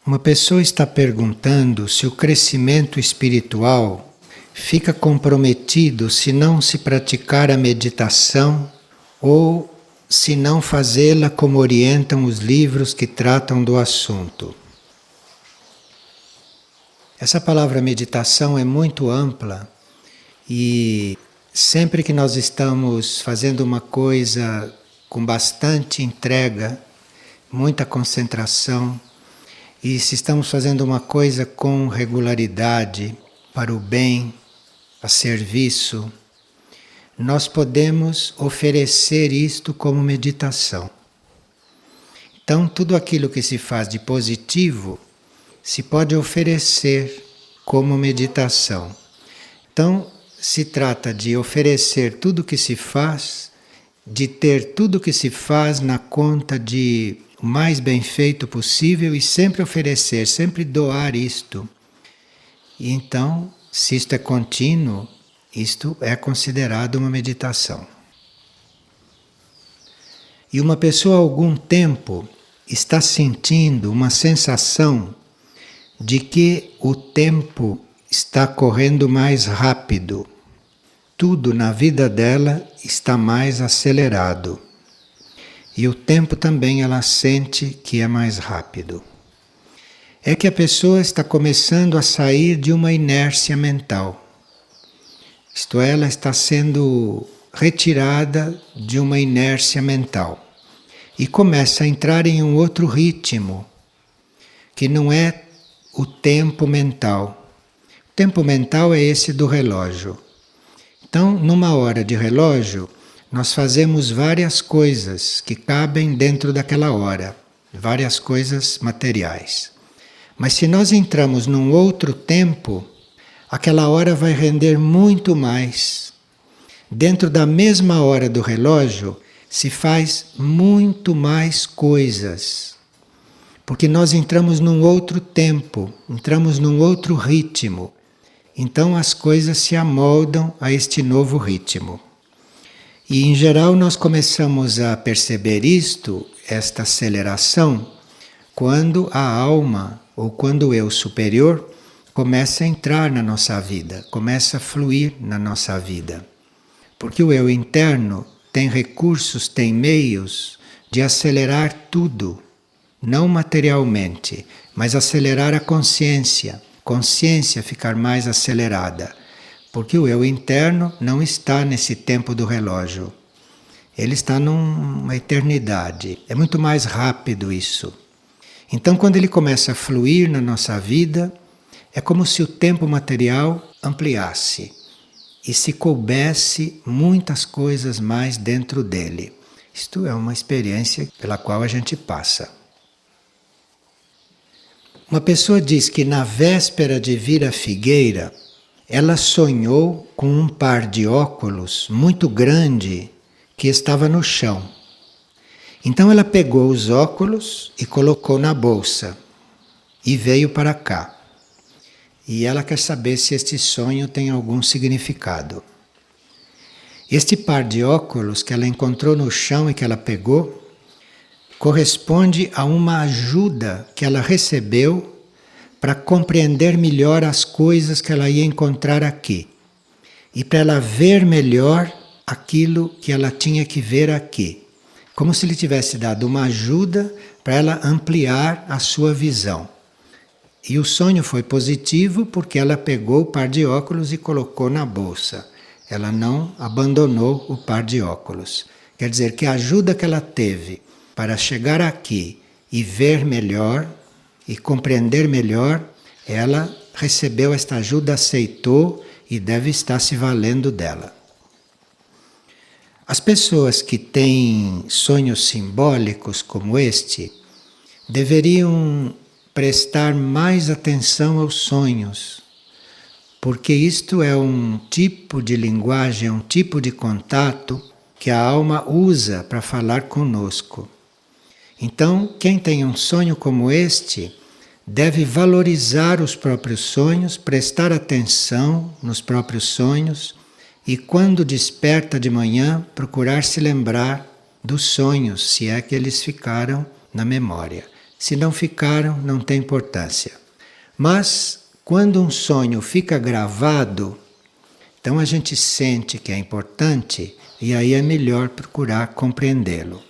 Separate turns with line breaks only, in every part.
Uma pessoa está perguntando se o crescimento espiritual fica comprometido se não se praticar a meditação ou se não fazê-la como orientam os livros que tratam do assunto. Essa palavra meditação é muito ampla e sempre que nós estamos fazendo uma coisa com bastante entrega, muita concentração, e se estamos fazendo uma coisa com regularidade, para o bem, a serviço, nós podemos oferecer isto como meditação. Então, tudo aquilo que se faz de positivo se pode oferecer como meditação. Então, se trata de oferecer tudo que se faz, de ter tudo que se faz na conta de o mais bem feito possível e sempre oferecer, sempre doar isto. E então, se isto é contínuo, isto é considerado uma meditação. E uma pessoa há algum tempo está sentindo uma sensação de que o tempo está correndo mais rápido. Tudo na vida dela está mais acelerado. E o tempo também ela sente que é mais rápido. É que a pessoa está começando a sair de uma inércia mental. Isto é, ela está sendo retirada de uma inércia mental. E começa a entrar em um outro ritmo, que não é o tempo mental. O tempo mental é esse do relógio. Então, numa hora de relógio, nós fazemos várias coisas que cabem dentro daquela hora, várias coisas materiais. Mas se nós entramos num outro tempo, aquela hora vai render muito mais. Dentro da mesma hora do relógio, se faz muito mais coisas. Porque nós entramos num outro tempo, entramos num outro ritmo. Então as coisas se amoldam a este novo ritmo. E em geral nós começamos a perceber isto, esta aceleração, quando a alma ou quando o eu superior começa a entrar na nossa vida, começa a fluir na nossa vida. Porque o eu interno tem recursos, tem meios de acelerar tudo, não materialmente, mas acelerar a consciência ficar mais acelerada. Porque o eu interno não está nesse tempo do relógio. Ele está numa eternidade. É muito mais rápido isso. Então, quando ele começa a fluir na nossa vida, é como se o tempo material ampliasse e se coubesse muitas coisas mais dentro dele. Isto é uma experiência pela qual a gente passa. Uma pessoa diz que na véspera de vir à figueira, ela sonhou com um par de óculos muito grande que estava no chão. Então ela pegou os óculos e colocou na bolsa e veio para cá. E ela quer saber se este sonho tem algum significado. Este par de óculos que ela encontrou no chão e que ela pegou corresponde a uma ajuda que ela recebeu para compreender melhor as coisas que ela ia encontrar aqui. E para ela ver melhor aquilo que ela tinha que ver aqui. Como se lhe tivesse dado uma ajuda para ela ampliar a sua visão. E o sonho foi positivo porque ela pegou o par de óculos e colocou na bolsa. Ela não abandonou o par de óculos. Quer dizer que a ajuda que ela teve para chegar aqui e ver melhor e compreender melhor, ela recebeu esta ajuda, aceitou e deve estar se valendo dela. As pessoas que têm sonhos simbólicos como este deveriam prestar mais atenção aos sonhos, porque isto é um tipo de linguagem, um tipo de contato que a alma usa para falar conosco. Então, quem tem um sonho como este deve valorizar os próprios sonhos, prestar atenção nos próprios sonhos e, quando desperta de manhã, procurar se lembrar dos sonhos, se é que eles ficaram na memória. Se não ficaram, não tem importância. Mas quando um sonho fica gravado, então a gente sente que é importante e aí é melhor procurar compreendê-lo.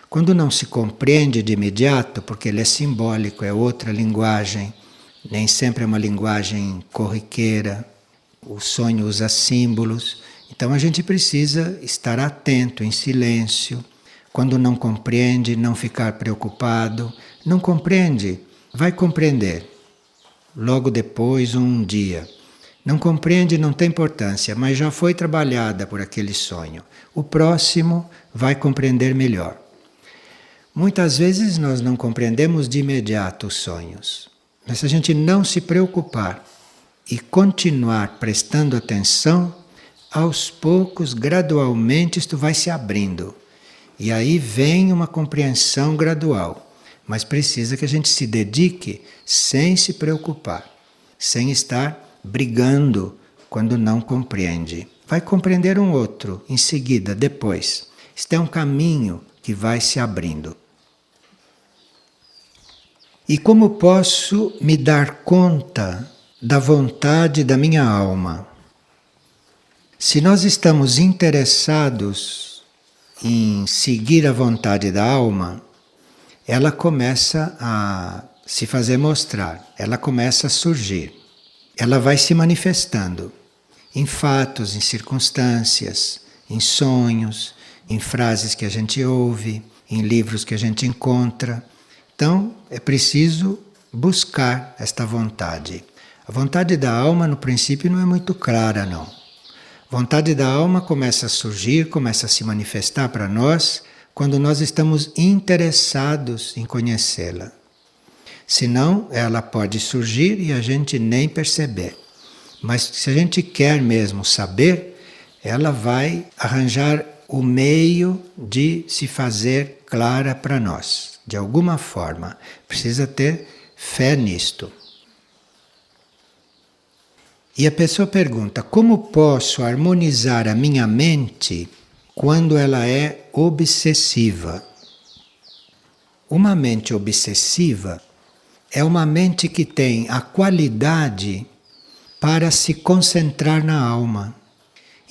Quando não se compreende de imediato, porque ele é simbólico, é outra linguagem, nem sempre é uma linguagem corriqueira, o sonho usa símbolos, então a gente precisa estar atento, em silêncio. Quando não compreende, não ficar preocupado. Não compreende, vai compreender. Logo depois, um dia. Não compreende, não tem importância, mas já foi trabalhada por aquele sonho. O próximo vai compreender melhor. Muitas vezes nós não compreendemos de imediato os sonhos. Mas se a gente não se preocupar e continuar prestando atenção, aos poucos, gradualmente, isto vai se abrindo. E aí vem uma compreensão gradual. Mas precisa que a gente se dedique sem se preocupar, sem estar brigando quando não compreende. Vai compreender um outro em seguida, depois. Este é um caminho que vai se abrindo. E como posso me dar conta da vontade da minha alma? Se nós estamos interessados em seguir a vontade da alma, ela começa a se fazer mostrar, ela começa a surgir. Ela vai se manifestando em fatos, em circunstâncias, em sonhos, em frases que a gente ouve, em livros que a gente encontra. Então, é preciso buscar esta vontade. A vontade da alma, no princípio, não é muito clara, não. A vontade da alma começa a surgir, começa a se manifestar para nós quando nós estamos interessados em conhecê-la. Senão, ela pode surgir e a gente nem perceber. Mas se a gente quer mesmo saber, ela vai arranjar o meio de se fazer clara para nós. De alguma forma, precisa ter fé nisto. E a pessoa pergunta: como posso harmonizar a minha mente quando ela é obsessiva? Uma mente obsessiva é uma mente que tem a qualidade para se concentrar na alma.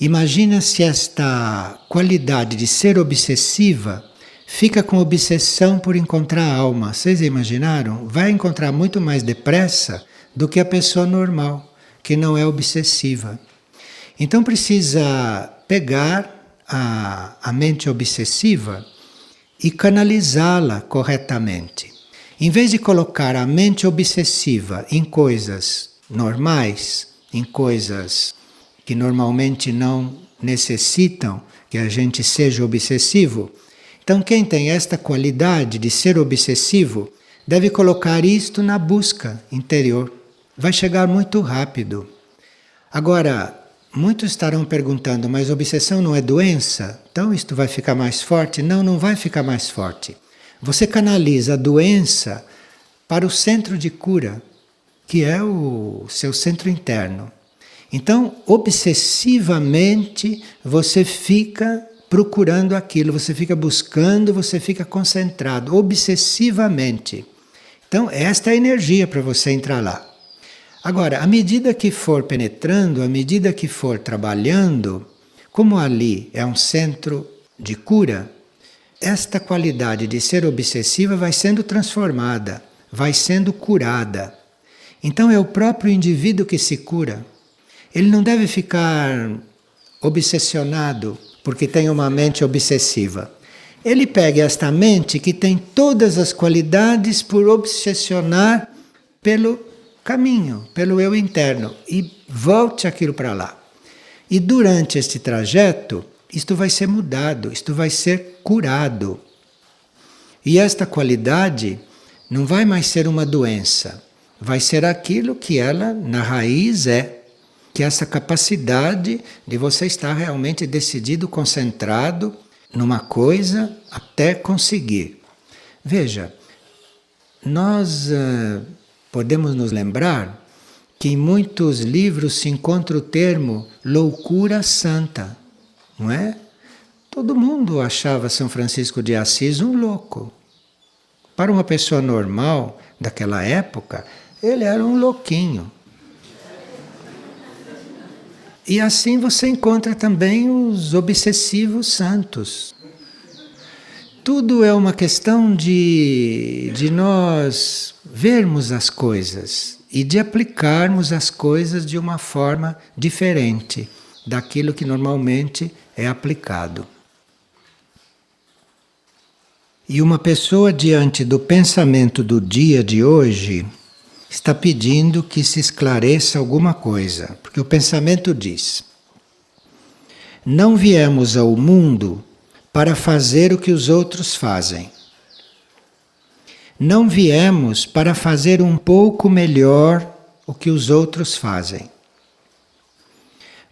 Imagina se esta qualidade de ser obsessiva fica com obsessão por encontrar a alma. Vocês imaginaram? Vai encontrar muito mais depressa do que a pessoa normal, que não é obsessiva. Então precisa pegar a mente obsessiva e canalizá-la corretamente. Em vez de colocar a mente obsessiva em coisas normais, em coisas que normalmente não necessitam que a gente seja obsessivo, então quem tem esta qualidade de ser obsessivo deve colocar isto na busca interior. Vai chegar muito rápido. Agora, muitos estarão perguntando, mas obsessão não é doença? Então isto vai ficar mais forte? Não, não vai ficar mais forte. Você canaliza a doença para o centro de cura, que é o seu centro interno. Então, obsessivamente, você fica procurando aquilo, você fica buscando, você fica concentrado, obsessivamente. Então, esta é a energia para você entrar lá. Agora, à medida que for penetrando, à medida que for trabalhando, como ali é um centro de cura, esta qualidade de ser obsessiva vai sendo transformada, vai sendo curada. Então é o próprio indivíduo que se cura. Ele não deve ficar obsessionado porque tem uma mente obsessiva. Ele pega esta mente que tem todas as qualidades por obsessionar pelo caminho, pelo eu interno, e volte aquilo para lá. E durante este trajeto, isto vai ser mudado, isto vai ser curado. E esta qualidade não vai mais ser uma doença, vai ser aquilo que ela, na raiz, é. Que é essa capacidade de você estar realmente decidido, concentrado numa coisa até conseguir. Veja, nós podemos nos lembrar que em muitos livros se encontra o termo loucura santa, não é? Todo mundo achava São Francisco de Assis um louco. Para uma pessoa normal daquela época, ele era um louquinho. E assim você encontra também os obsessivos santos. Tudo é uma questão de nós vermos as coisas e de aplicarmos as coisas de uma forma diferente daquilo que normalmente é aplicado. E uma pessoa diante do pensamento do dia de hoje está pedindo que se esclareça alguma coisa, porque o pensamento diz: não viemos ao mundo para fazer o que os outros fazem. Não viemos para fazer um pouco melhor o que os outros fazem.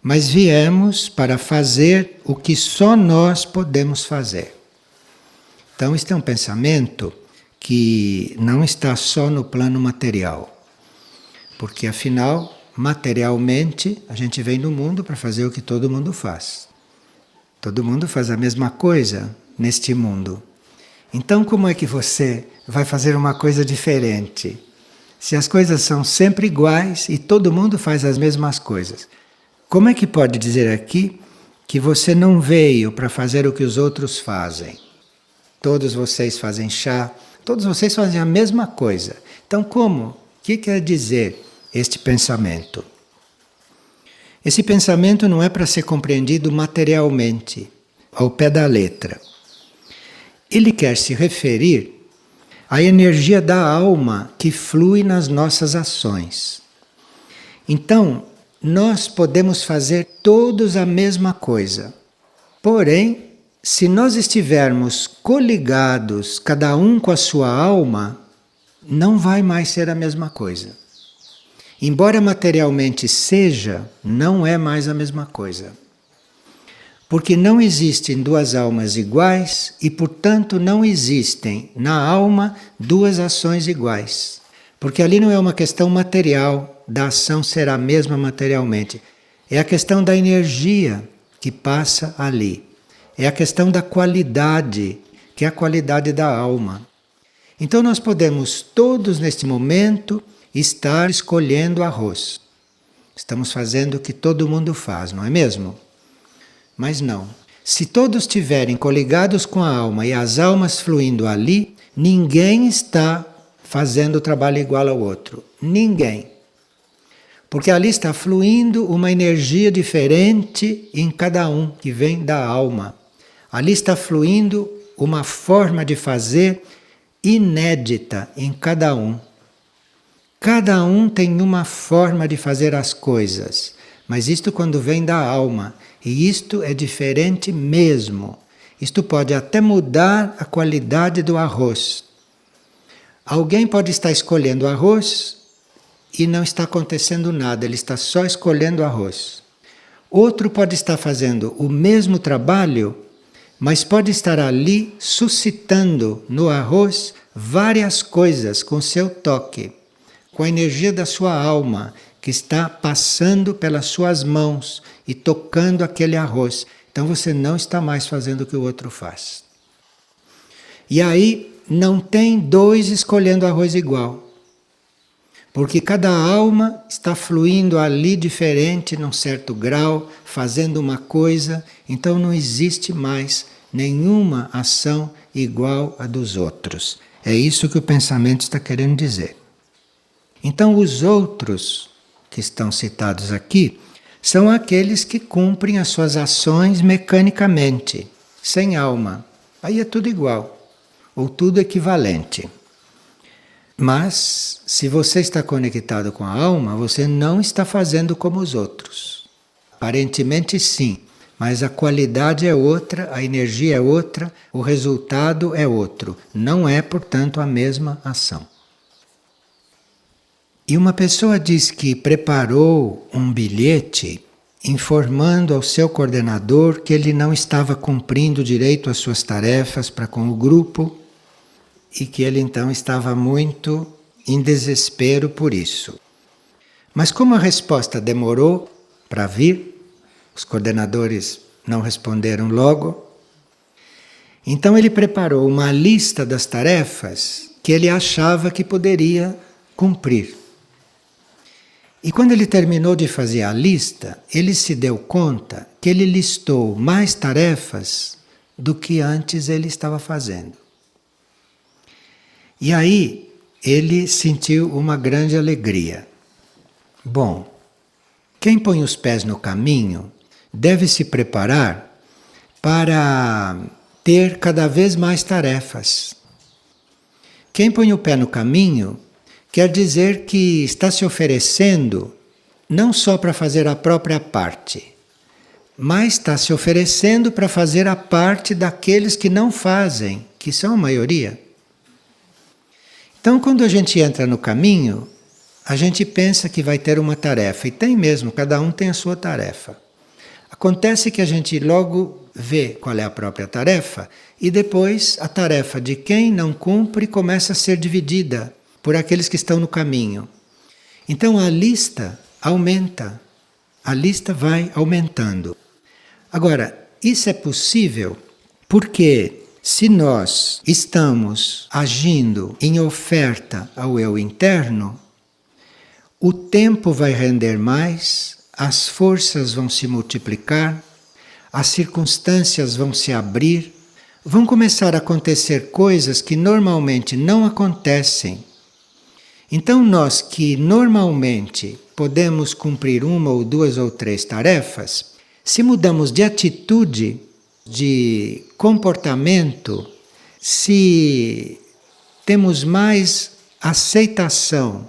Mas viemos para fazer o que só nós podemos fazer. Então, este é um pensamento que não está só no plano material. Porque, afinal, materialmente, a gente vem no mundo para fazer o que todo mundo faz. Todo mundo faz a mesma coisa neste mundo. Então, como é que você vai fazer uma coisa diferente? Se as coisas são sempre iguais e todo mundo faz as mesmas coisas. Como é que pode dizer aqui que você não veio para fazer o que os outros fazem? Todos vocês fazem chá, todos vocês fazem a mesma coisa. Então, como? O que quer dizer este pensamento? Esse pensamento não é para ser compreendido materialmente, ao pé da letra. Ele quer se referir à energia da alma que flui nas nossas ações. Então, nós podemos fazer todos a mesma coisa. Porém, se nós estivermos coligados, cada um com a sua alma, não vai mais ser a mesma coisa. Embora materialmente seja, não é mais a mesma coisa. Porque não existem duas almas iguais e, portanto, não existem na alma duas ações iguais. Porque ali não é uma questão material, da ação ser a mesma materialmente. É a questão da energia que passa ali. É a questão da qualidade, que é a qualidade da alma. Então nós podemos todos neste momento estar escolhendo arroz. Estamos fazendo o que todo mundo faz, não é mesmo? Mas não. Se todos estiverem coligados com a alma e as almas fluindo ali, ninguém está fazendo o trabalho igual ao outro. Ninguém. Porque ali está fluindo uma energia diferente em cada um, que vem da alma. Ali está fluindo uma forma de fazer inédita em cada um. Cada um tem uma forma de fazer as coisas, mas isto quando vem da alma, e isto é diferente mesmo. Isto pode até mudar a qualidade do arroz. Alguém pode estar escolhendo arroz e não está acontecendo nada, ele está só escolhendo arroz. Outro pode estar fazendo o mesmo trabalho, mas pode estar ali suscitando no arroz várias coisas com seu toque, com a energia da sua alma, que está passando pelas suas mãos e tocando aquele arroz. Então você não está mais fazendo o que o outro faz. E aí não tem dois escolhendo arroz igual. Porque cada alma está fluindo ali diferente, num certo grau, fazendo uma coisa, então não existe mais nenhuma ação igual à dos outros. É isso que o pensamento está querendo dizer. Então os outros que estão citados aqui são aqueles que cumprem as suas ações mecanicamente, sem alma. Aí é tudo igual, ou tudo equivalente. Mas, se você está conectado com a alma, você não está fazendo como os outros. Aparentemente sim, mas a qualidade é outra, a energia é outra, o resultado é outro. Não é, portanto, a mesma ação. E uma pessoa diz que preparou um bilhete informando ao seu coordenador que ele não estava cumprindo direito as suas tarefas para com o grupo e que ele então estava muito em desespero por isso. Mas como a resposta demorou para vir, os coordenadores não responderam logo, então ele preparou uma lista das tarefas que ele achava que poderia cumprir. E quando ele terminou de fazer a lista, ele se deu conta que ele listou mais tarefas do que antes ele estava fazendo. E aí ele sentiu uma grande alegria. Bom, quem põe os pés no caminho deve se preparar para ter cada vez mais tarefas. Quem põe o pé no caminho quer dizer que está se oferecendo não só para fazer a própria parte, mas está se oferecendo para fazer a parte daqueles que não fazem, que são a maioria. Então, quando a gente entra no caminho, a gente pensa que vai ter uma tarefa, e tem mesmo, cada um tem a sua tarefa. Acontece que a gente logo vê qual é a própria tarefa, e depois a tarefa de quem não cumpre começa a ser dividida por aqueles que estão no caminho. Então a lista aumenta, a lista vai aumentando. Agora, isso é possível porque se nós estamos agindo em oferta ao eu interno, o tempo vai render mais, as forças vão se multiplicar, as circunstâncias vão se abrir, vão começar a acontecer coisas que normalmente não acontecem. Então nós que normalmente podemos cumprir uma ou duas ou três tarefas, se mudamos de atitude, de comportamento, se temos mais aceitação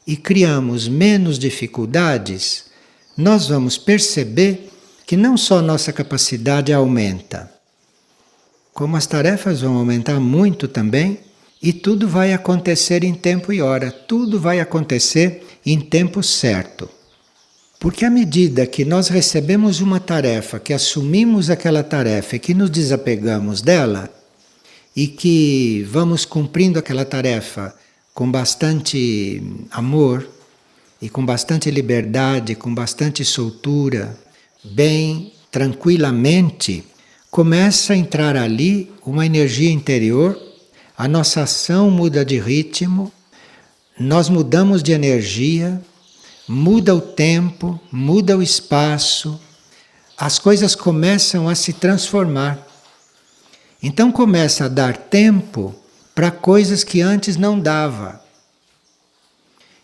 e criamos menos dificuldades, nós vamos perceber que não só nossa capacidade aumenta, como as tarefas vão aumentar muito também, e tudo vai acontecer em tempo e hora, tudo vai acontecer em tempo certo. Porque à medida que nós recebemos uma tarefa, que assumimos aquela tarefa e que nos desapegamos dela, e que vamos cumprindo aquela tarefa com bastante amor, e com bastante liberdade, com bastante soltura, bem, tranquilamente, começa a entrar ali uma energia interior. A nossa ação muda de ritmo, nós mudamos de energia, muda o tempo, muda o espaço, as coisas começam a se transformar. Então começa a dar tempo para coisas que antes não dava.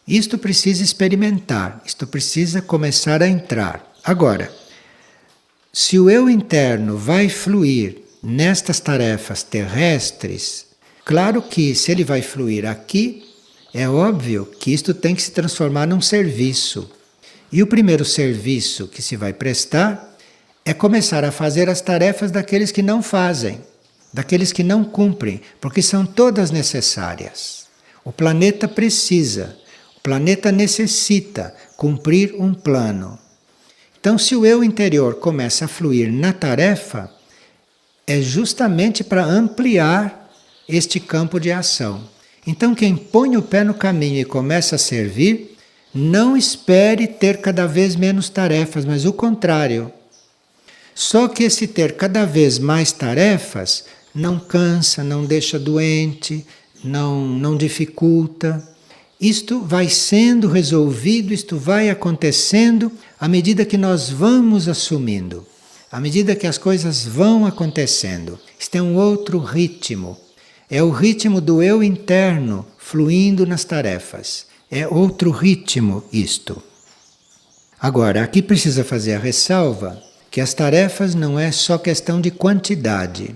Isto precisa experimentar, isto precisa começar a entrar. Agora, se o eu interno vai fluir nestas tarefas terrestres, claro que se ele vai fluir aqui, é óbvio que isto tem que se transformar num serviço. E o primeiro serviço que se vai prestar é começar a fazer as tarefas daqueles que não fazem, daqueles que não cumprem, porque são todas necessárias. O planeta precisa, o planeta necessita cumprir um plano. Então, se o eu interior começa a fluir na tarefa, é justamente para ampliar este campo de ação. Então quem põe o pé no caminho e começa a servir, não espere ter cada vez menos tarefas, mas o contrário. Só que esse ter cada vez mais tarefas não cansa, não deixa doente, não dificulta. Isto vai sendo resolvido, isto vai acontecendo à medida que nós vamos assumindo, à medida que as coisas vão acontecendo. Isto é um outro ritmo. É o ritmo do eu interno fluindo nas tarefas. É outro ritmo isto. Agora, aqui precisa fazer a ressalva que as tarefas não é só questão de quantidade.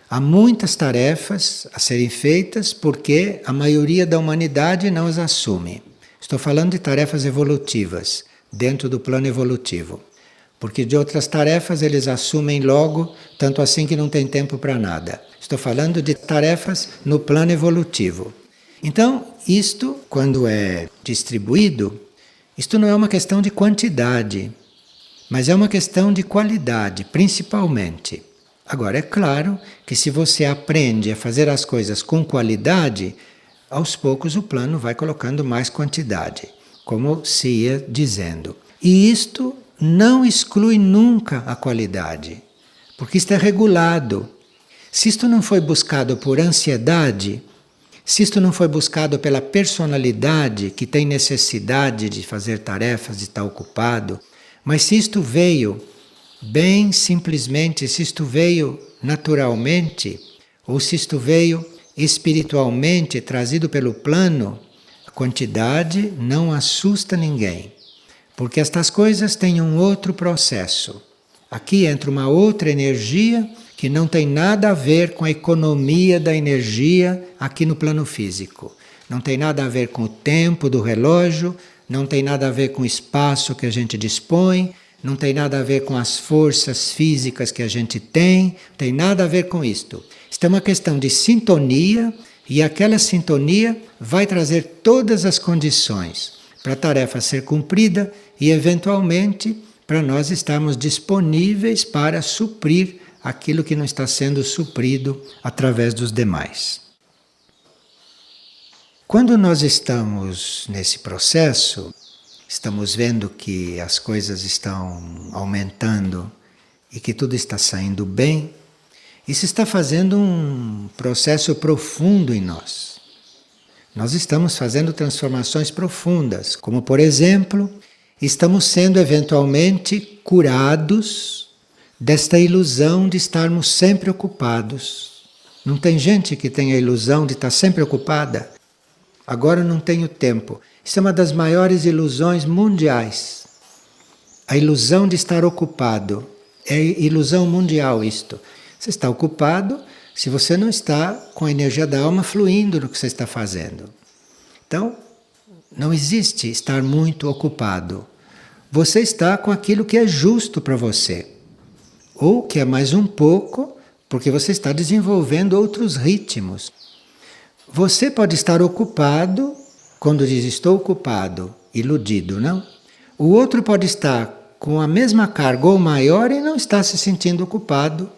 Há muitas tarefas a serem feitas porque a maioria da humanidade não as assume. Estou falando de tarefas evolutivas, dentro do plano evolutivo. Porque de outras tarefas eles assumem logo, tanto assim que não tem tempo para nada. Estou falando de tarefas no plano evolutivo. Então, isto, quando é distribuído, isto não é uma questão de quantidade, mas é uma questão de qualidade, principalmente. Agora, é claro que se você aprende a fazer as coisas com qualidade, aos poucos o plano vai colocando mais quantidade, como se ia dizendo. E isto não exclui nunca a qualidade, porque isto é regulado. Se isto não foi buscado por ansiedade, se isto não foi buscado pela personalidade que tem necessidade de fazer tarefas, de estar ocupado, mas se isto veio bem simplesmente, se isto veio naturalmente, ou se isto veio espiritualmente trazido pelo plano, a quantidade não assusta ninguém, porque estas coisas têm um outro processo. Aqui entra uma outra energia que não tem nada a ver com a economia da energia aqui no plano físico. Não tem nada a ver com o tempo do relógio, não tem nada a ver com o espaço que a gente dispõe, não tem nada a ver com as forças físicas que a gente tem nada a ver com isto. Isto é uma questão de sintonia e aquela sintonia vai trazer todas as condições para a tarefa ser cumprida e, eventualmente, para nós estarmos disponíveis para suprir aquilo que não está sendo suprido através dos demais. Quando nós estamos nesse processo, estamos vendo que as coisas estão aumentando e que tudo está saindo bem, isso está fazendo um processo profundo em nós. Nós estamos fazendo transformações profundas, como por exemplo, estamos sendo eventualmente curados desta ilusão de estarmos sempre ocupados. Não tem gente que tem a ilusão de estar sempre ocupada? Agora não tenho tempo. Isso é uma das maiores ilusões mundiais. A ilusão de estar ocupado. É ilusão mundial isto. Você está ocupado se você não está com a energia da alma fluindo no que você está fazendo. Então, não existe estar muito ocupado. Você está com aquilo que é justo para você. Ou que é mais um pouco, porque você está desenvolvendo outros ritmos. Você pode estar ocupado, quando diz estou ocupado, iludido, não? O outro pode estar com a mesma carga ou maior e não está se sentindo ocupado.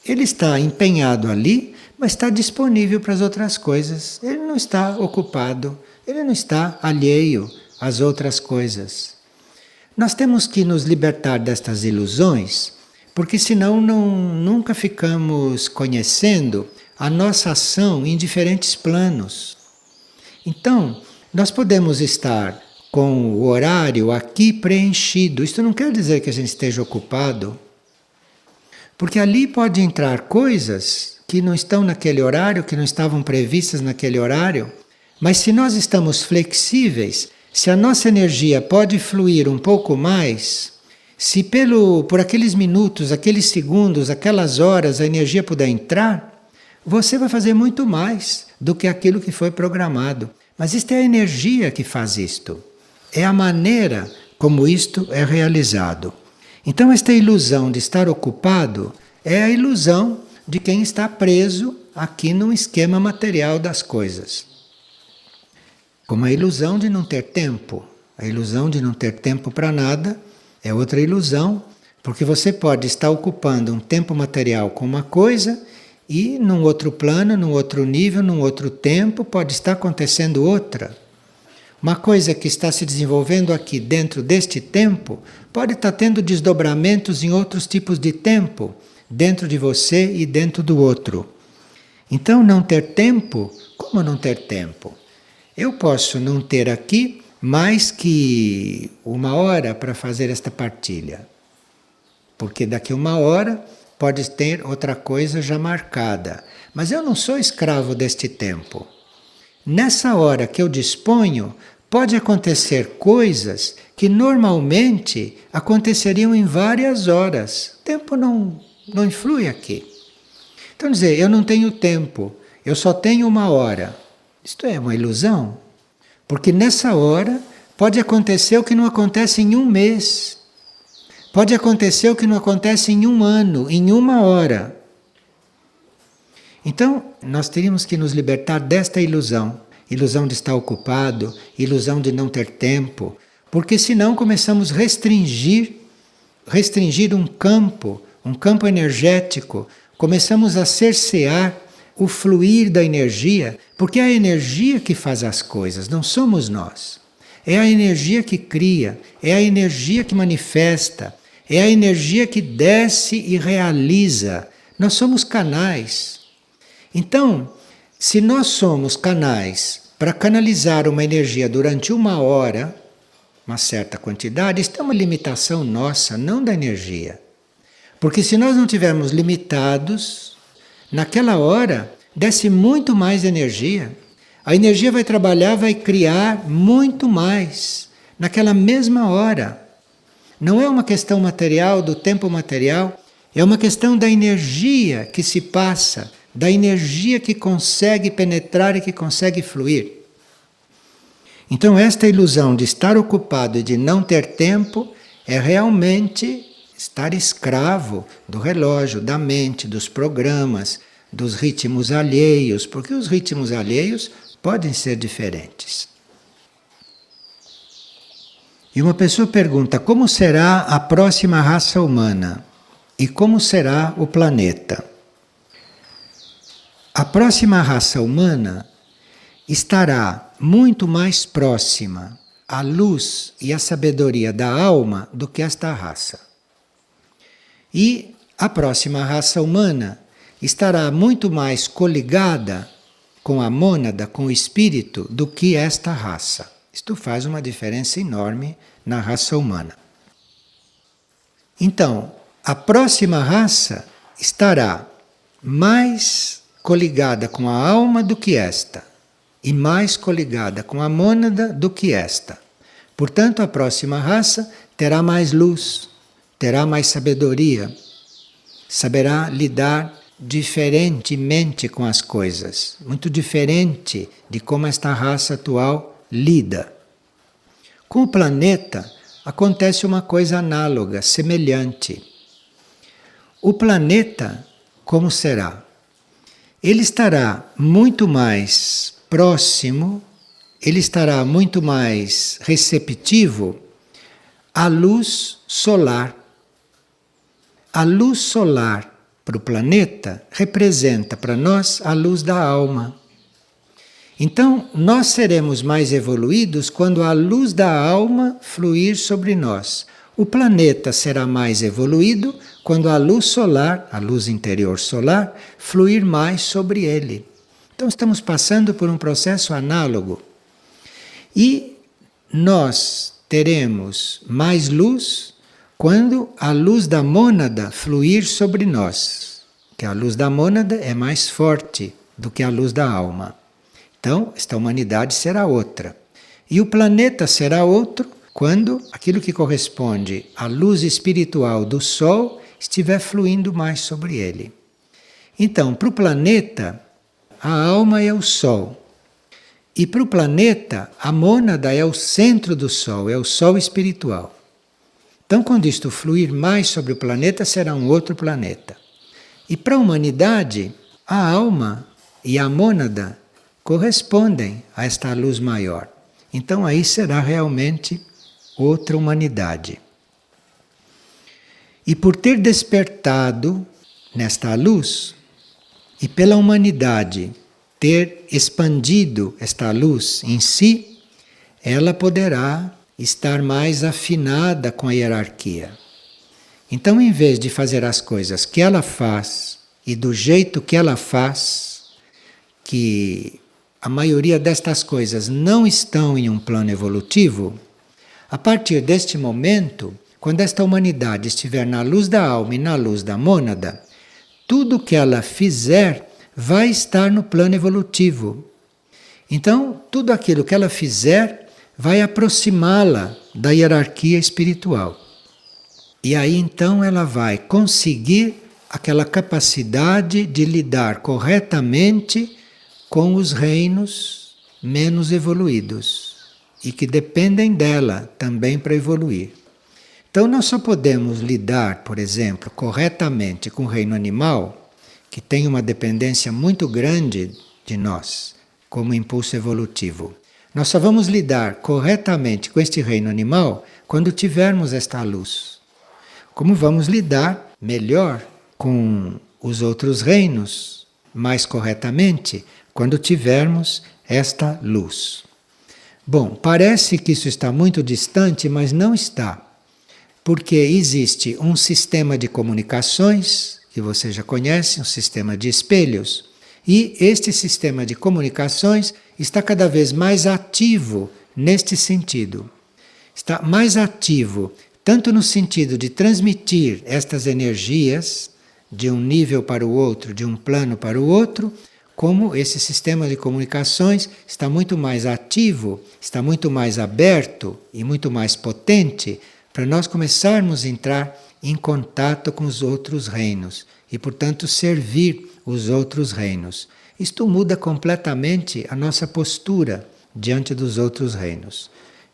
Ele está empenhado ali, mas está disponível para as outras coisas. Ele não está ocupado, ele não está alheio às outras coisas. Nós temos que nos libertar destas ilusões, porque senão nunca ficamos conhecendo a nossa ação em diferentes planos. Então, nós podemos estar com o horário aqui preenchido. Isto não quer dizer que a gente esteja ocupado, porque ali pode entrar coisas que não estão naquele horário, que não estavam previstas naquele horário. Mas se nós estamos flexíveis, se a nossa energia pode fluir um pouco mais, se por aqueles minutos, aqueles segundos, aquelas horas a energia puder entrar, você vai fazer muito mais do que aquilo que foi programado. Mas isto é a energia que faz isto. É a maneira como isto é realizado. Então esta ilusão de estar ocupado é a ilusão de quem está preso aqui no esquema material das coisas. Como a ilusão de não ter tempo. A ilusão de não ter tempo para nada é outra ilusão, porque você pode estar ocupando um tempo material com uma coisa e num outro plano, num outro nível, num outro tempo, pode estar acontecendo outra. Uma coisa que está se desenvolvendo aqui dentro deste tempo pode estar tendo desdobramentos em outros tipos de tempo, dentro de você e dentro do outro. Então, não ter tempo, como não ter tempo? Eu posso não ter aqui mais que 1 hora para fazer esta partilha. Porque daqui a 1 hora pode ter outra coisa já marcada. Mas eu não sou escravo deste tempo. Nessa hora que eu disponho, pode acontecer coisas que normalmente aconteceriam em várias horas. O tempo não influi aqui. Então, dizer, eu não tenho tempo, eu só tenho 1 hora. Isto é uma ilusão. Porque nessa hora pode acontecer o que não acontece em 1 mês. Pode acontecer o que não acontece em 1 ano, em 1 hora. Então, nós teríamos que nos libertar desta ilusão. Ilusão de estar ocupado, ilusão de não ter tempo. Porque senão começamos a restringir um campo energético. Começamos a cercear o fluir da energia, porque é a energia que faz as coisas, não somos nós. É a energia que cria, é a energia que manifesta, é a energia que desce e realiza. Nós somos canais. Então, Se nós somos canais para canalizar uma energia durante 1 hora, uma certa quantidade, isso é uma limitação nossa, não da energia. Porque se nós não tivermos limitados, naquela hora desce muito mais energia. A energia vai trabalhar, vai criar muito mais naquela mesma hora. Não é uma questão material, do tempo material, é uma questão da energia que se passa, da energia que consegue penetrar e que consegue fluir. Então, esta ilusão de estar ocupado e de não ter tempo é realmente estar escravo do relógio, da mente, dos programas, dos ritmos alheios, porque os ritmos alheios podem ser diferentes. E uma pessoa pergunta: como será a próxima raça humana? E como será o planeta? A próxima raça humana estará muito mais próxima à luz e à sabedoria da alma do que esta raça. E a próxima raça humana estará muito mais coligada com a mônada, com o espírito, do que esta raça. Isto faz uma diferença enorme na raça humana. Então, a próxima raça estará mais coligada com a alma do que esta, e mais coligada com a mônada do que esta. Portanto, a próxima raça terá mais luz, terá mais sabedoria, saberá lidar diferentemente com as coisas, muito diferente de como esta raça atual lida. Com o planeta acontece uma coisa análoga, semelhante. O planeta, como será? Ele estará muito mais próximo, ele estará muito mais receptivo à luz solar. A luz solar para o planeta representa para nós a luz da alma. Então, nós seremos mais evoluídos quando a luz da alma fluir sobre nós. O planeta será mais evoluído quando a luz solar, a luz interior solar, fluir mais sobre ele. Então, estamos passando por um processo análogo. E nós teremos mais luz quando a luz da mônada fluir sobre nós. Que a luz da mônada é mais forte do que a luz da alma. Então, esta humanidade será outra. E o planeta será outro quando aquilo que corresponde à luz espiritual do Sol estiver fluindo mais sobre ele. Então, para o planeta, a alma é o Sol. E para o planeta, a mônada é o centro do Sol, é o Sol espiritual. Então, quando isto fluir mais sobre o planeta, será um outro planeta. E para a humanidade, a alma e a mônada correspondem a esta luz maior. Então, aí será realmente outra humanidade. E por ter despertado nesta luz, e pela humanidade ter expandido esta luz em si, ela poderá estar mais afinada com a hierarquia. Então, em vez de fazer as coisas que ela faz e do jeito que ela faz, que a maioria destas coisas não estão em um plano evolutivo, a partir deste momento, quando esta humanidade estiver na luz da alma e na luz da mônada, tudo que ela fizer vai estar no plano evolutivo. Então, tudo aquilo que ela fizer vai aproximá-la da hierarquia espiritual. E aí então ela vai conseguir aquela capacidade de lidar corretamente com os reinos menos evoluídos e que dependem dela também para evoluir. Então nós só podemos lidar, por exemplo, corretamente com o reino animal, que tem uma dependência muito grande de nós, como impulso evolutivo. Nós só vamos lidar corretamente com este reino animal quando tivermos esta luz. Como vamos lidar melhor com os outros reinos, mais corretamente, quando tivermos esta luz. Bom, parece que isso está muito distante, mas não está. Porque existe um sistema de comunicações, que você já conhece, um sistema de espelhos, E este sistema de comunicações está cada vez mais ativo neste sentido. Está mais ativo, tanto no sentido de transmitir estas energias de um nível para o outro, de um plano para o outro, como esse sistema de comunicações está muito mais ativo, está muito mais aberto e muito mais potente para nós começarmos a entrar em contato com os outros reinos e, portanto, servir os outros reinos. Isto muda completamente a nossa postura diante dos outros reinos.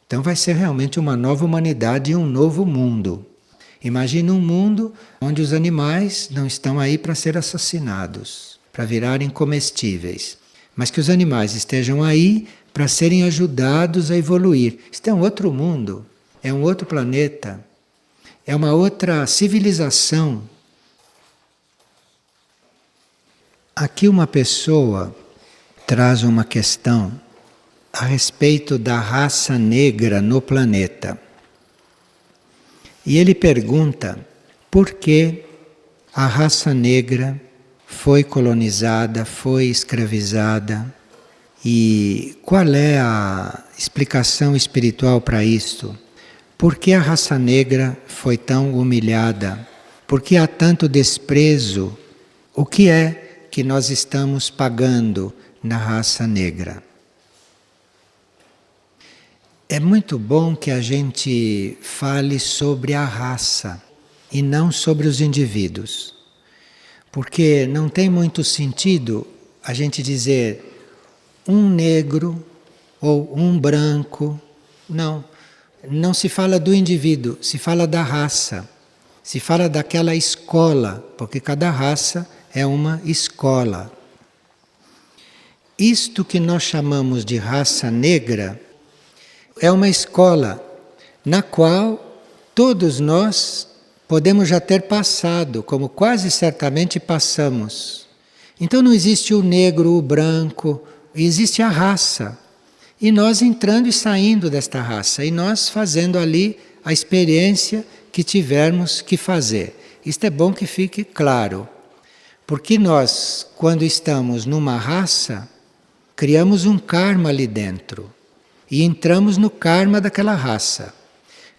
Então vai ser realmente uma nova humanidade e um novo mundo. Imagine um mundo onde os animais não estão aí para ser assassinados, para virarem comestíveis, mas que os animais estejam aí para serem ajudados a evoluir. Isto é um outro mundo, é um outro planeta, é uma outra civilização. Aqui uma pessoa traz uma questão a respeito da raça negra no planeta. E ele pergunta por que a raça negra foi colonizada, foi escravizada e qual é a explicação espiritual para isto? Por que a raça negra foi tão humilhada? Por que há tanto desprezo? O que é que nós estamos pagando na raça negra? É muito bom que a gente fale sobre a raça e não sobre os indivíduos. Porque não tem muito sentido a gente dizer um negro ou um branco. Não, não se fala do indivíduo, se fala da raça. Se fala daquela escola, porque cada raça é uma escola. Isto que nós chamamos de raça negra é uma escola na qual todos nós podemos já ter passado, como quase certamente passamos. Então não existe o negro, o branco, existe a raça. E nós entrando e saindo desta raça, e nós fazendo ali a experiência que tivermos que fazer. Isto é bom que fique claro, porque nós, quando estamos numa raça, criamos um karma ali dentro. E entramos no karma daquela raça.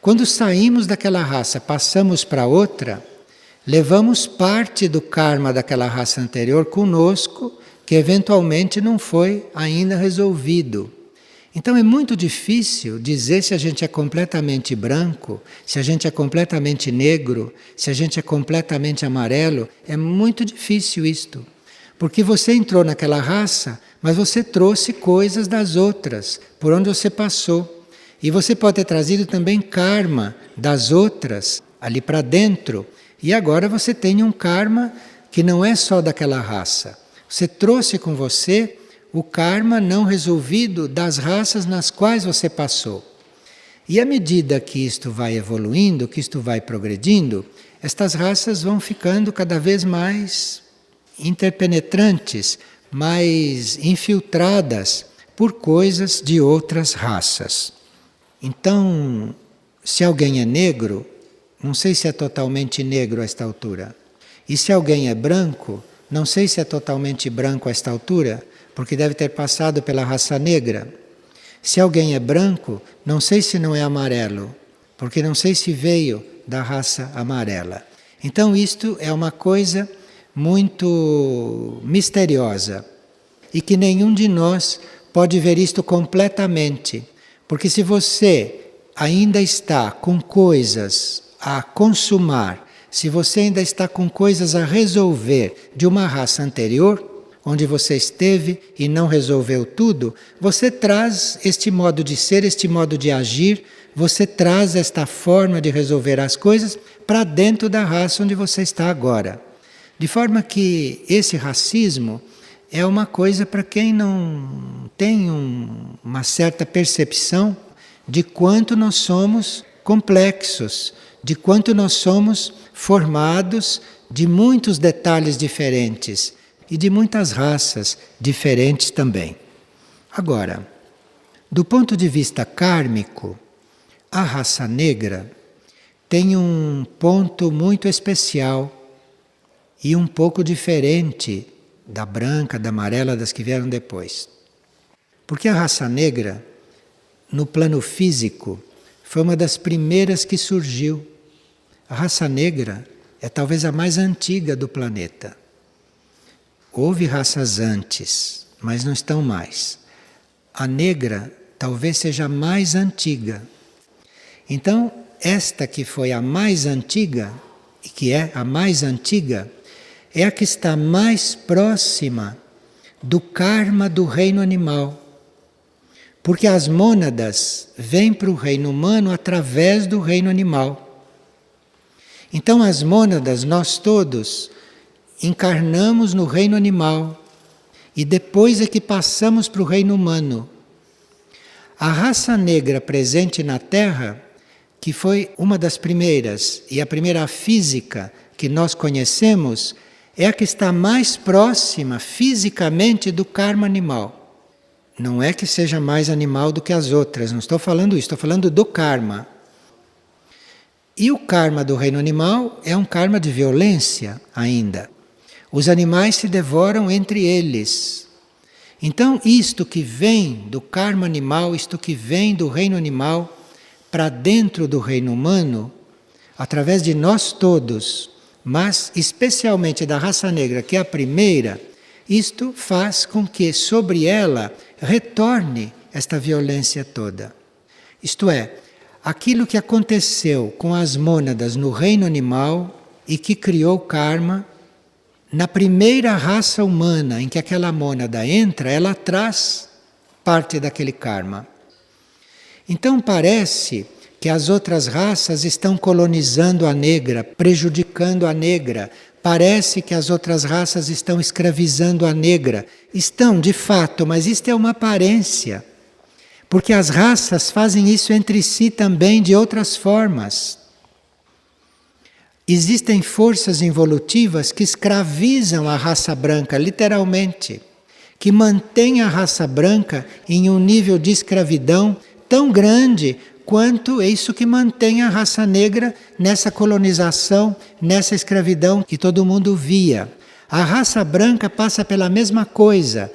Quando saímos daquela raça, passamos para outra, levamos parte do karma daquela raça anterior conosco, que eventualmente não foi ainda resolvido. Então é muito difícil dizer se a gente é completamente branco, se a gente é completamente negro, se a gente é completamente amarelo. É muito difícil isto. Porque você entrou naquela raça, mas você trouxe coisas das outras, por onde você passou. E você pode ter trazido também karma das outras ali para dentro. E agora você tem um karma que não é só daquela raça. Você trouxe com você o karma não resolvido das raças nas quais você passou. E à medida que isto vai evoluindo, que isto vai progredindo, estas raças vão ficando cada vez mais interpenetrantes, mais infiltradas por coisas de outras raças. Então, se alguém é negro, não sei se é totalmente negro a esta altura. E se alguém é branco, não sei se é totalmente branco a esta altura, porque deve ter passado pela raça negra. Se alguém é branco, não sei se não é amarelo, porque não sei se veio da raça amarela. Então isto é uma coisa muito misteriosa e que nenhum de nós pode ver isto completamente. Porque se você ainda está com coisas a consumar, se você ainda está com coisas a resolver de uma raça anterior, onde você esteve e não resolveu tudo, você traz este modo de ser, este modo de agir, você traz esta forma de resolver as coisas para dentro da raça onde você está agora. De forma que esse racismo é uma coisa para quem não tem uma certa percepção de quanto nós somos complexos, de quanto nós somos formados de muitos detalhes diferentes e de muitas raças diferentes também. Agora, do ponto de vista kármico, a raça negra tem um ponto muito especial e um pouco diferente da branca, da amarela, das que vieram depois. Porque a raça negra, no plano físico, foi uma das primeiras que surgiu. A raça negra é talvez a mais antiga do planeta. Houve raças antes, mas não estão mais. A negra talvez seja a mais antiga. Então, esta que foi a mais antiga, e que é a mais antiga, é a que está mais próxima do karma do reino animal. Porque as mônadas vêm para o reino humano através do reino animal. Então as mônadas, nós todos, encarnamos no reino animal e depois é que passamos para o reino humano. A raça negra presente na Terra, que foi uma das primeiras e a primeira física que nós conhecemos, é a que está mais próxima fisicamente do karma animal. Não é que seja mais animal do que as outras, não estou falando isso, estou falando do karma. E o karma do reino animal é um karma de violência ainda. Os animais se devoram entre eles. Então, isto que vem do karma animal, isto que vem do reino animal, para dentro do reino humano, através de nós todos, mas especialmente da raça negra, que é a primeira, isto faz com que sobre ela retorne esta violência toda. Isto é, aquilo que aconteceu com as mônadas no reino animal e que criou karma, na primeira raça humana em que aquela mônada entra, ela traz parte daquele karma. Então parece que as outras raças estão colonizando a negra, prejudicando a negra. Parece que as outras raças estão escravizando a negra. Estão, de fato, mas isto é uma aparência. Porque as raças fazem isso entre si também de outras formas. Existem forças involutivas que escravizam a raça branca, literalmente, que mantêm a raça branca em um nível de escravidão tão grande quanto isso que mantém a raça negra nessa colonização, nessa escravidão que todo mundo via. A raça branca passa pela mesma coisa,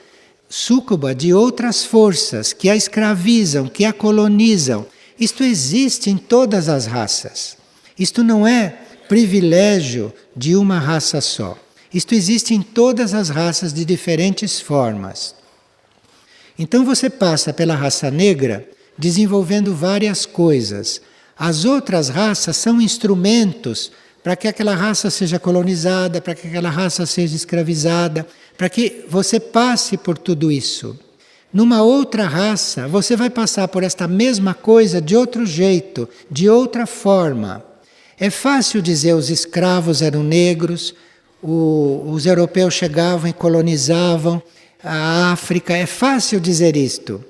súcuba de outras forças que a escravizam, que a colonizam. Isto existe em todas as raças. Isto não é privilégio de uma raça só. Isto existe em todas as raças de diferentes formas. Então você passa pela raça negra desenvolvendo várias coisas. As outras raças são instrumentos para que aquela raça seja colonizada, para que aquela raça seja escravizada, para que você passe por tudo isso. Numa outra raça, você vai passar por esta mesma coisa de outro jeito, de outra forma. É fácil dizer os escravos eram negros, os europeus chegavam e colonizavam a África. É fácil dizer isto.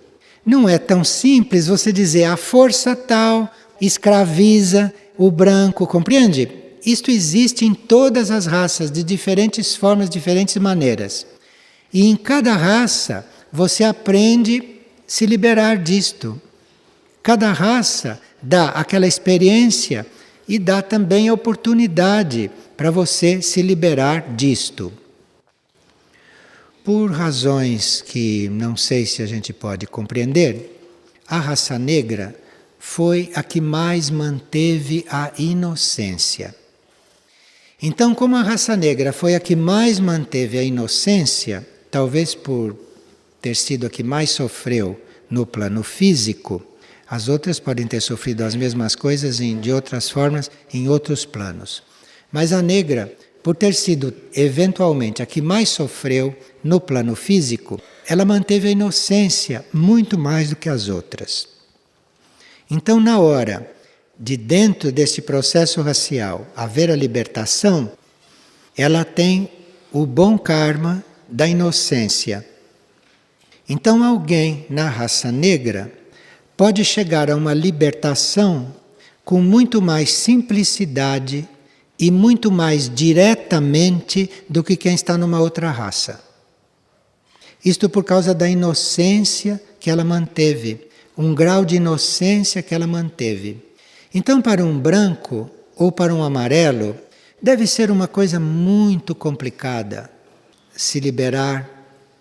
Não é tão simples você dizer a força tal escraviza o branco, compreende? Isto existe em todas as raças, de diferentes formas, diferentes maneiras. E em cada raça você aprende a se liberar disto. Cada raça dá aquela experiência e dá também a oportunidade para você se liberar disto. Por razões que não sei se a gente pode compreender, a raça negra foi a que mais manteve a inocência. Então, como a raça negra foi a que mais manteve a inocência, talvez por ter sido a que mais sofreu no plano físico, as outras podem ter sofrido as mesmas coisas de outras formas, em outros planos. Mas a negra, por ter sido eventualmente a que mais sofreu no plano físico, ela manteve a inocência muito mais do que as outras. Então, na hora de dentro desse processo racial haver a libertação, ela tem o bom karma da inocência. Então, alguém na raça negra pode chegar a uma libertação com muito mais simplicidade e muito mais diretamente do que quem está numa outra raça. Isto por causa da inocência que ela manteve, um grau de inocência que ela manteve. Então, para um branco ou para um amarelo, deve ser uma coisa muito complicada. se liberar,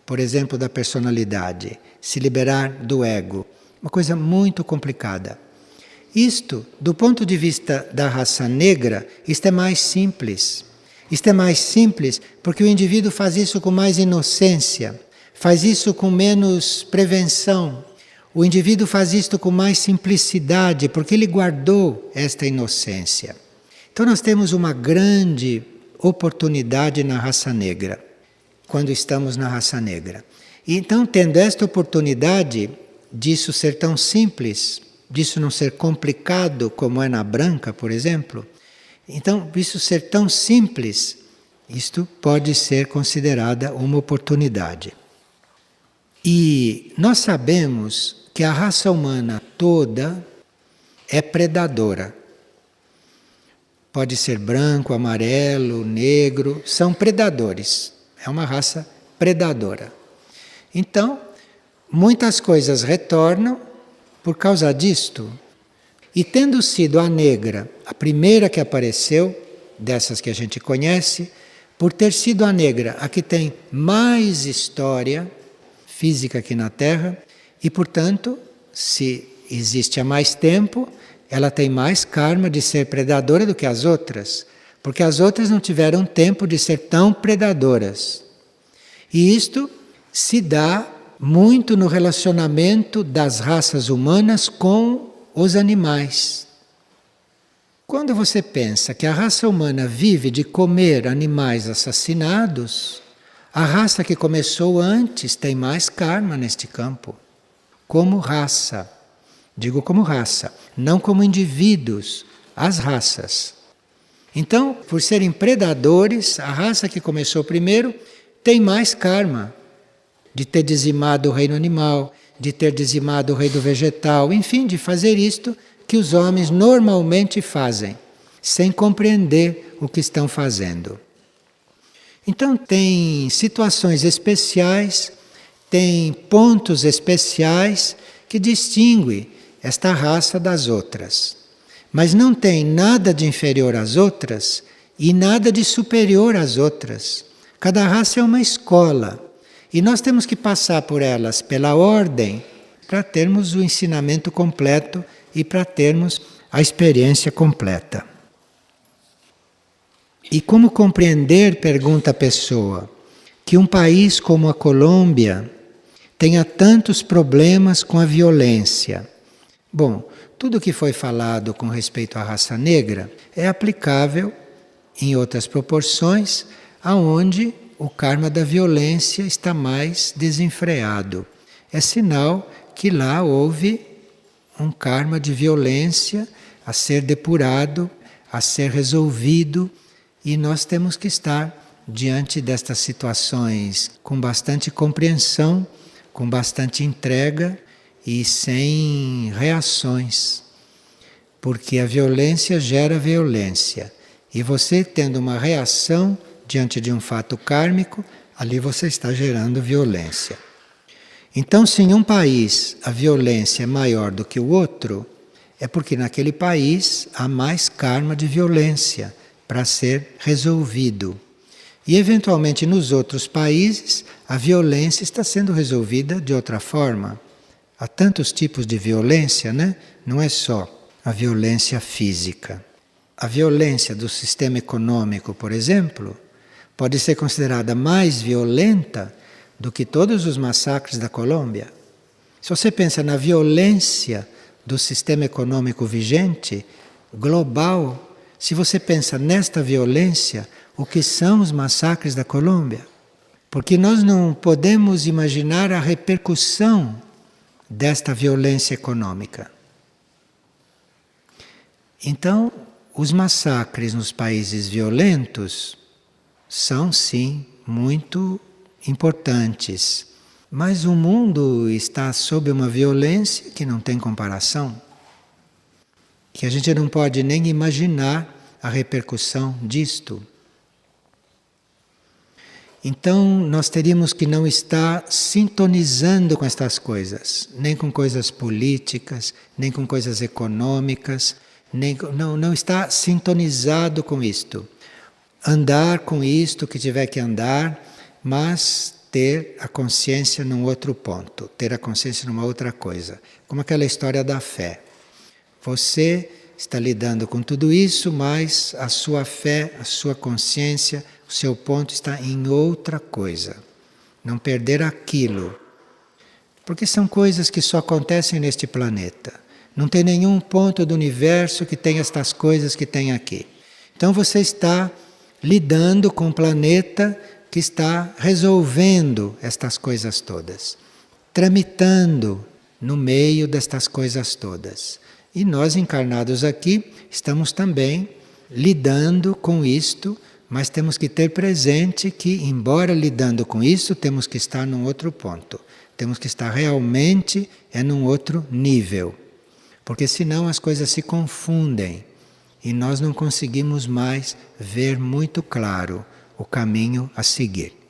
por exemplo, da personalidade, se liberar do ego. Uma coisa muito complicada. Isto, do ponto de vista da raça negra, isto é mais simples. Isto é mais simples porque o indivíduo faz isso com mais inocência, faz isso com menos prevenção. O indivíduo faz isto com mais simplicidade porque ele guardou esta inocência. Então nós temos uma grande oportunidade na raça negra, quando estamos na raça negra. E então, tendo esta oportunidade disso ser tão simples, disso não ser complicado como é na branca, por exemplo, então, isso ser tão simples, isto pode ser considerada uma oportunidade. E nós sabemos que a raça humana toda é predadora. Pode ser branco, amarelo, negro, são predadores. É uma raça predadora. Então, muitas coisas retornam por causa disto. E tendo sido a negra a primeira que apareceu, dessas que a gente conhece, por ter sido a negra a que tem mais história física aqui na Terra, e portanto, se existe há mais tempo, ela tem mais karma de ser predadora do que as outras, porque as outras não tiveram tempo de ser tão predadoras. E isto se dá muito no relacionamento das raças humanas com os animais. Quando você pensa que a raça humana vive de comer animais assassinados, a raça que começou antes tem mais karma neste campo. Como raça. Digo como raça, não como indivíduos, as raças. Então, por serem predadores, a raça que começou primeiro tem mais karma de ter dizimado o reino animal, de ter dizimado o reino vegetal, enfim, de fazer isto que os homens normalmente fazem, sem compreender o que estão fazendo. Então tem situações especiais, tem pontos especiais que distinguem esta raça das outras. Mas não tem nada de inferior às outras e nada de superior às outras. Cada raça é uma escola. E nós temos que passar por elas pela ordem para termos o ensinamento completo e para termos a experiência completa. E como compreender, pergunta a pessoa, que um país como a Colômbia tenha tantos problemas com a violência? Bom, tudo o que foi falado com respeito à raça negra é aplicável em outras proporções, aonde o karma da violência está mais desenfreado. É sinal que lá houve um karma de violência a ser depurado, a ser resolvido, e nós temos que estar diante destas situações com bastante compreensão, com bastante entrega e sem reações. Porque a violência gera violência. E você tendo uma reação diante de um fato kármico, ali você está gerando violência. Então, se em um país a violência é maior do que o outro, é porque naquele país há mais karma de violência para ser resolvido. E, eventualmente, nos outros países, a violência está sendo resolvida de outra forma. Há tantos tipos de violência, né? Não é só a violência física. A violência do sistema econômico, por exemplo, pode ser considerada mais violenta do que todos os massacres da Colômbia. Se você pensa na violência do sistema econômico vigente, global, se você pensa nesta violência, o que são os massacres da Colômbia? Porque nós não podemos imaginar a repercussão desta violência econômica. Então, os massacres nos países violentos são, sim, muito importantes. Mas o mundo está sob uma violência que não tem comparação, que a gente não pode nem imaginar a repercussão disto. Então, nós teríamos que não estar sintonizando com estas coisas, nem com coisas políticas, nem com coisas econômicas, não está sintonizado com isto. Andar com isto que tiver que andar, mas ter a consciência num outro ponto, ter a consciência numa outra coisa. Como aquela história da fé. Você está lidando com tudo isso, mas a sua fé, a sua consciência, o seu ponto está em outra coisa. Não perder aquilo. Porque são coisas que só acontecem neste planeta. Não tem nenhum ponto do universo que tenha estas coisas que tem aqui. Então você está lidando com um planeta que está resolvendo estas coisas todas, tramitando no meio destas coisas todas. E nós encarnados aqui estamos também lidando com isto, mas temos que ter presente que, embora lidando com isso, temos que estar num outro ponto. Temos que estar realmente num outro nível. Porque senão as coisas se confundem e nós não conseguimos mais ver muito claro o caminho a seguir.